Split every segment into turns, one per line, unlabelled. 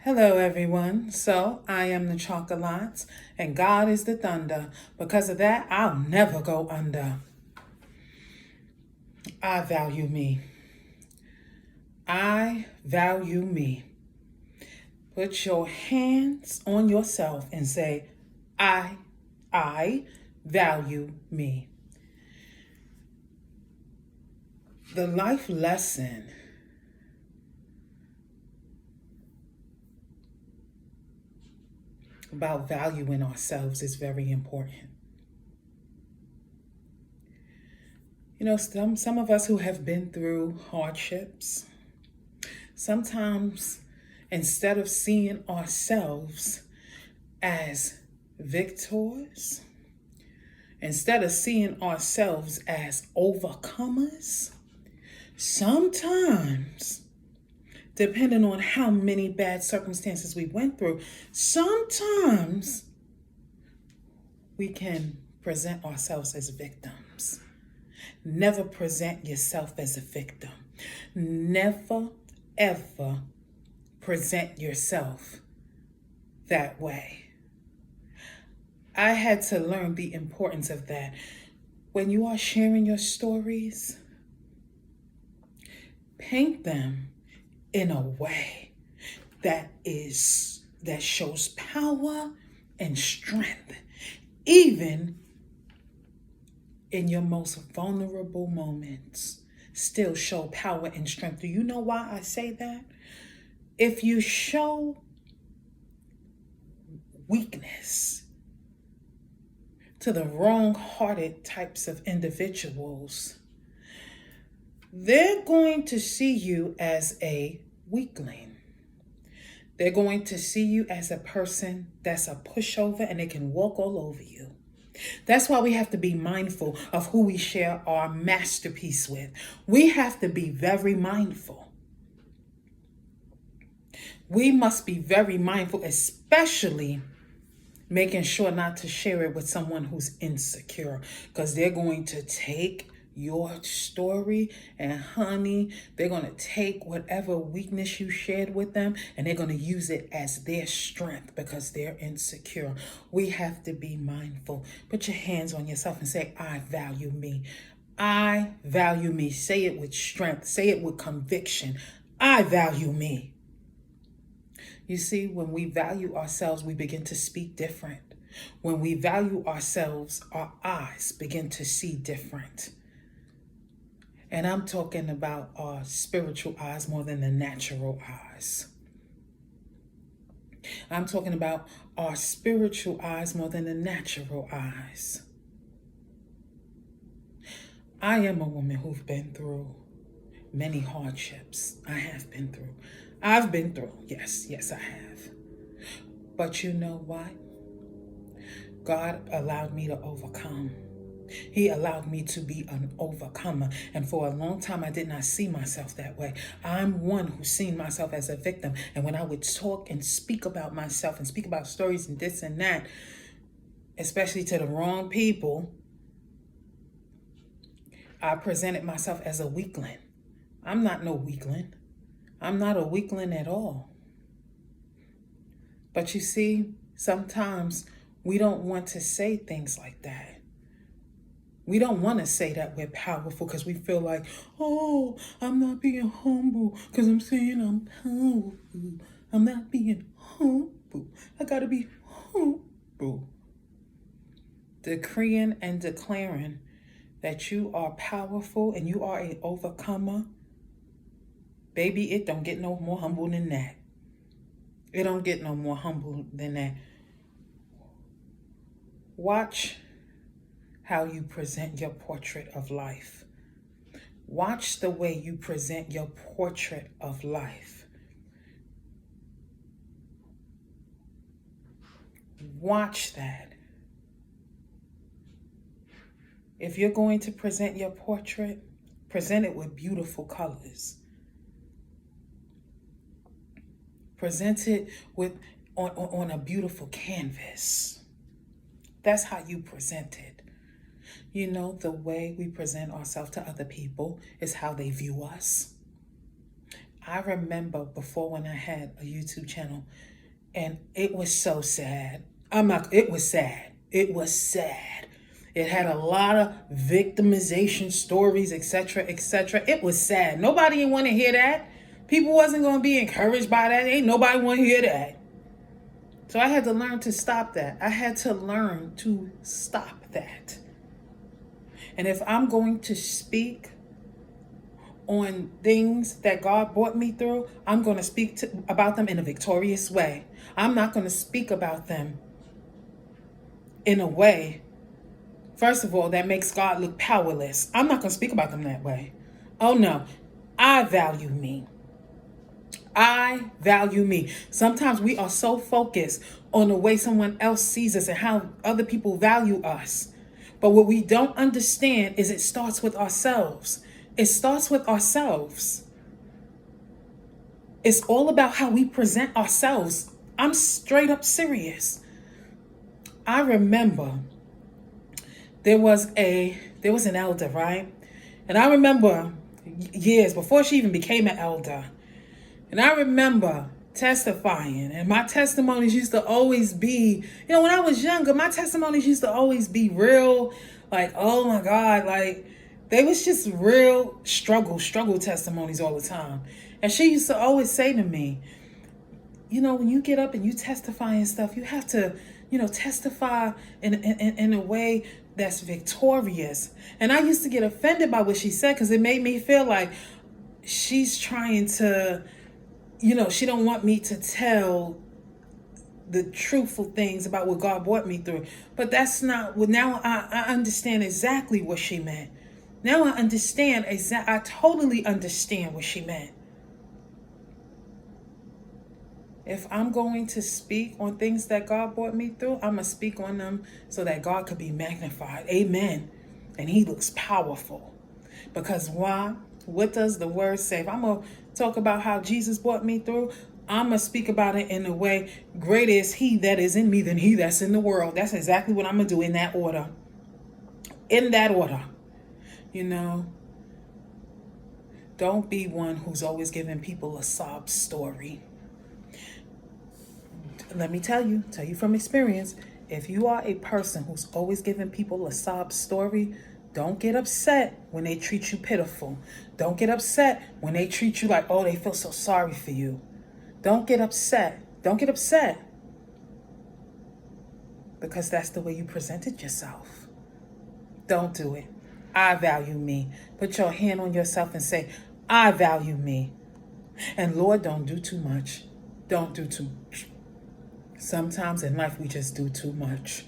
Hello, everyone. So, I am the Chocolate, and God is the thunder. Because of that, I'll never go under. I value me. I value me. Put your hands on yourself and say, I value me. The life lesson about valuing ourselves is very important. You know, some of us who have been through hardships, sometimes instead of seeing ourselves as victors, instead of seeing ourselves as overcomers, sometimes, depending on how many bad circumstances we went through, sometimes we can present ourselves as victims. Never present yourself as a victim. Never, ever present yourself that way. I had to learn the importance of that. When you are sharing your stories, paint them in a way that shows power and strength, even in your most vulnerable moments. Still show power and strength. Do you know why I say that? If you show weakness to the wrong-hearted types of individuals, they're going to see you as a weakling. They're going to see you as a person that's a pushover and they can walk all over you. That's why we have to be mindful of who we share our masterpiece with. We have to be very mindful. We must be very mindful, especially making sure not to share it with someone who's insecure, because they're going to take your story and honey, they're going to take whatever weakness you shared with them and they're going to use it as their strength because they're insecure. We have to be mindful. Put your hands on yourself and say, I value me. I value me. Say it with strength. Say it with conviction. I value me. You see, when we value ourselves, we begin to speak different. When we value ourselves, our eyes begin to see different. And I'm talking about our spiritual eyes more than the natural eyes. I'm talking about our spiritual eyes more than the natural eyes. I am a woman who's been through many hardships. I have been through. I've been through. Yes, I have. But you know what? God allowed me to overcome. He allowed me to be an overcomer. And for a long time, I did not see myself that way. I'm one who seen myself as a victim. And when I would talk and speak about myself and speak about stories and this and that, especially to the wrong people, I presented myself as a weakling. I'm not no weakling. I'm not a weakling at all. But you see, sometimes we don't want to say things like that. We don't want to say that we're powerful because we feel like, oh, I'm not being humble because I'm saying I'm powerful. I'm not being humble. I got to be humble. Decreeing and declaring that you are powerful and you are an overcomer, baby, it don't get no more humble than that. It don't get no more humble than that. Watch how you present your portrait of life. Watch the way you present your portrait of life. Watch that. If you're going to present your portrait, present it with beautiful colors. Present it on a beautiful canvas. That's how you present it. You know, the way we present ourselves to other people is how they view us. I remember before when I had a YouTube channel, and it was so sad. It was sad. It was sad. It had a lot of victimization stories, etc., etc. It was sad. Nobody didn't want to hear that. People wasn't going to be encouraged by that. Ain't nobody want to hear that. So I had to learn to stop that. I had to learn to stop that. And if I'm going to speak on things that God brought me through, I'm going to speak about them in a victorious way. I'm not going to speak about them in a way, first of all, that makes God look powerless. I'm not going to speak about them that way. Oh no, I value me. I value me. Sometimes we are so focused on the way someone else sees us and how other people value us. But what we don't understand is it starts with ourselves. It starts with ourselves. It's all about how we present ourselves. I'm straight up serious. I remember there was an elder, right? And I remember years before she even became an elder. And I remember testifying, and my testimonies used to always be, when I was younger, my testimonies used to always be real, like, oh my God, like, they was just real struggle testimonies all the time. And she used to always say to me, when you get up and you testify and stuff, you have to, testify in a way that's victorious. And I used to get offended by what she said because it made me feel like she's trying to, she don't want me to tell the truthful things about what God brought me through. But that's not, well, now I understand exactly what she meant. Now I understand, I totally understand what she meant. If I'm going to speak on things that God brought me through, I'm going to speak on them so that God could be magnified. Amen. And he looks powerful. Because why? What does the word say? If I'm going to talk about how Jesus brought me through, I'm going to speak about it in a way, greater is he that is in me than he that's in the world. That's exactly what I'm going to do in that order. In that order. Don't be one who's always giving people a sob story. Let me tell you from experience, if you are a person who's always giving people a sob story, don't get upset when they treat you pitiful. Don't get upset when they treat you like, oh, they feel so sorry for you. Don't get upset. Don't get upset. Because that's the way you presented yourself. Don't do it. I value me. Put your hand on yourself and say, I value me. And Lord, don't do too much. Don't do too much. Sometimes in life, we just do too much.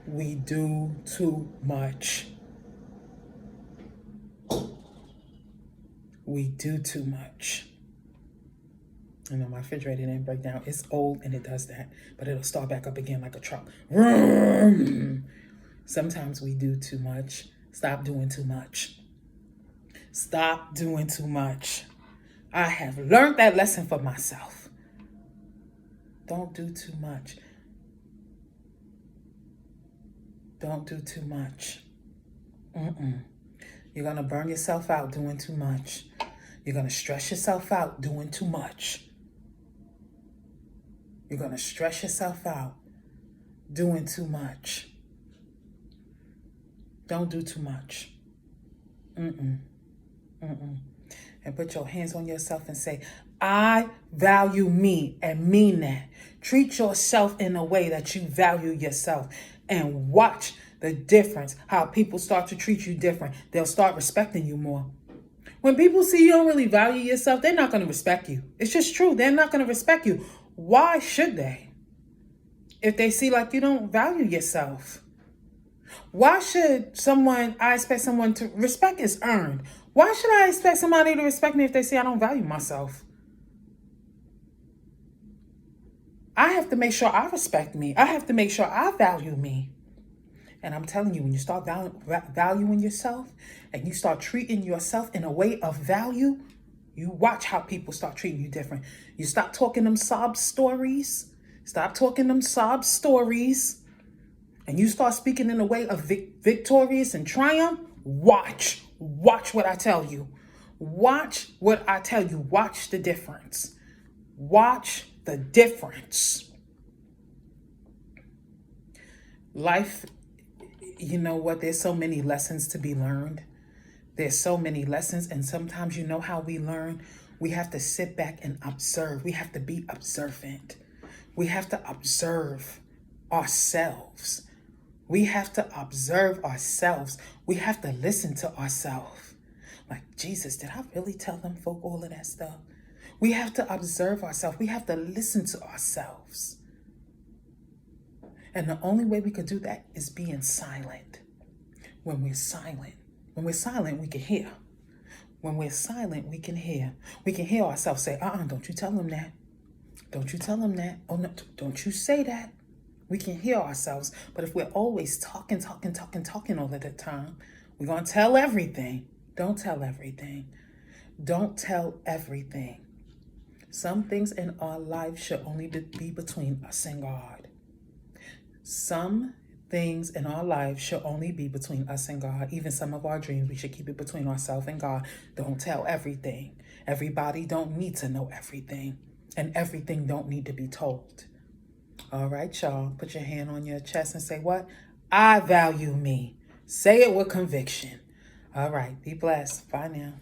We do too much. We do too much. I know my refrigerator didn't break down. It's old and it does that, but it'll start back up again like a truck. Sometimes we do too much. Stop doing too much. Stop doing too much. I have learned that lesson for myself. Don't do too much. Don't do too much. You're going to burn yourself out doing too much. You're going to stress yourself out doing too much. You're going to stress yourself out doing too much. Don't do too much. And put your hands on yourself and say, I value me, and mean that. Treat yourself in a way that you value yourself, and watch the difference, how people start to treat you different. They'll start respecting you more. When people see you don't really value yourself, they're not going to respect you. It's just true. They're not going to respect you. Why should they? If they see like you don't value yourself. Why should I expect someone to respect is earned? Why should I expect somebody to respect me if they say I don't value myself? I have to make sure I respect me. I have to make sure I value me. And I'm telling you, when you start valuing yourself and you start treating yourself in a way of value, you watch how people start treating you different. You stop talking them sob stories. Stop talking them sob stories. And you start speaking in a way of victorious and triumph. Watch what I tell you. Watch what I tell you. Watch the difference. Watch the difference. Life, you know what? There's so many lessons to be learned. There's so many lessons. And sometimes, you know how we learn? We have to sit back and observe. We have to be observant. We have to observe ourselves. We have to observe ourselves. We have to listen to ourselves. Like, Jesus, did I really tell them folk all of that stuff? We have to observe ourselves. We have to listen to ourselves. And the only way we could do that is being silent. When we're silent, we can hear. When we're silent, we can hear. We can hear ourselves say, don't you tell them that. Don't you tell them that. Oh, no, don't you say that. We can hear ourselves. But if we're always talking all of the time, we're going to tell everything. Don't tell everything. Don't tell everything. Some things in our life should only be between us and God. Some things in our life should only be between us and God. Even some of our dreams, we should keep it between ourselves and God. Don't tell everything. Everybody don't need to know everything. And everything don't need to be told. All right, y'all. Put your hand on your chest and say what? I value me. Say it with conviction. All right. Be blessed. Bye now.